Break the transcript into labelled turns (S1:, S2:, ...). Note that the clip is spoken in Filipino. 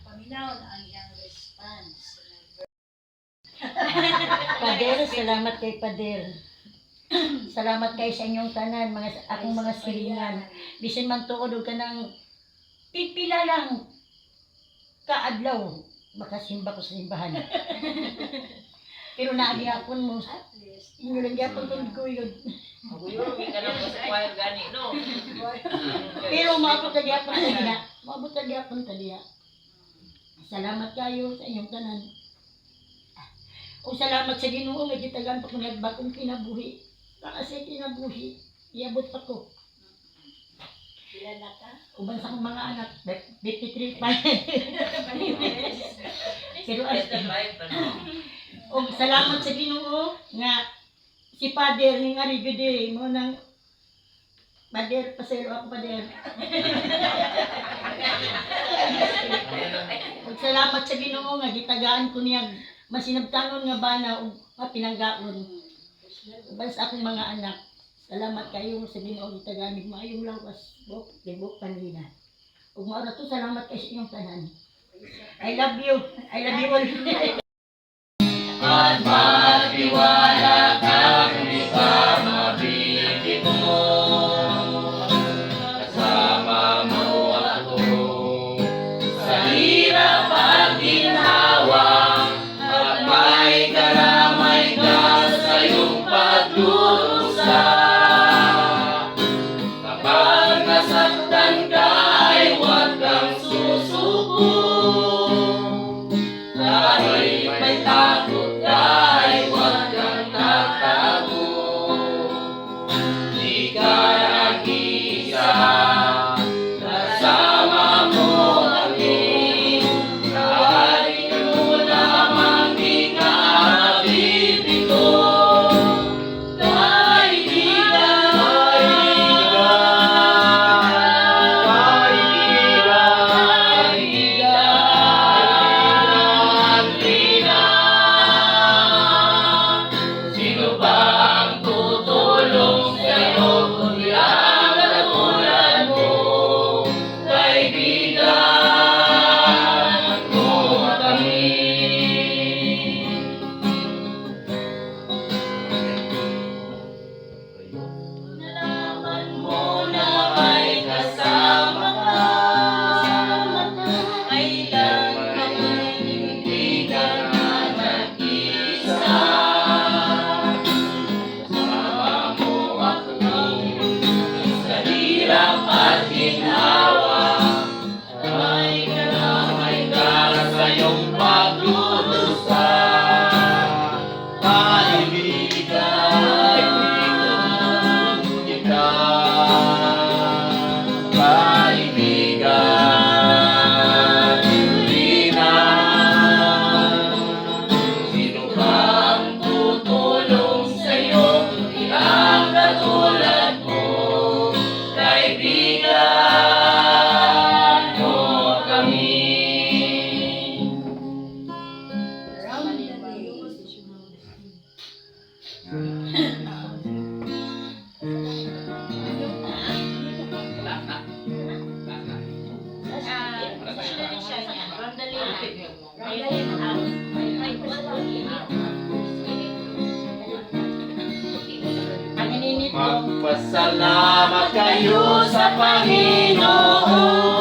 S1: paminaw na ang iyang response.
S2: Pader, salamat kay Pader. Salamat kay sa inyong tanan, akong mga silingan. Bisan man tuod ka ng pipila lang kaadlaw, makasimba ko sa simbahan. Pero naagihapon mo,
S1: At least,
S2: inulagyapan ko yun.
S3: Maguyog ka na po sa choir gani, no?
S2: Pero maabot na gihapon taliya. Maabot na gihapon taliya. Salamat kayo sa inyong tanan. O salamat sa Ginoo nga gitagan pa kung nagbakong kinabuhi. Kasi kinabuhi, iabot pa ko.
S1: ilan na ka?
S2: Uban sa akong mga anak, 53 pa. Pero o salamat sa Ginoo nga si Pader ning ari gede mo nang Pader paselo ako Pader. Og salamat sa Ginoo nga gitagaan ko niya masinabtangon nga bana ug pinanggaon. Uban sa akong mga anak. Salamat kayo sa Ginoo gitagaan mig maayong lawas buk kanina. Ug mao ra to salamat kay sa inyong tanan. I love you. I love you all.
S4: At magtiwala kang di ka mabibig mo. Kasama mo ako sa hirap at ginhawa, at may karamay ka sa iyong pagdurusa. Kapag nasaktan ka ay huwag kang susuko, dahil may takot ay huwag kang tatago. Di ka nag-iisa, kasama mo kami. Kahit mo lamang di ka mabibigyo. Kaibigan, sino ba ang tutulong sa'yo kundi ang katulad mo? Kaibigan mo kami. Nalaman mo na may kasama ka, kailan naman hindi ka na nag-isa. Kasama mo ako sa hirap at ginhawa, may karamay ka sa iyong pagdurusa. Kaibigan kita, kaibigan rin ang sino ba ang tutulong sa'yo kundi ang katulad mo? Kaibigan mo kami.
S1: Around the day.
S2: Ang ininit ko.
S4: Magpasalamat kayo sa Panginoon.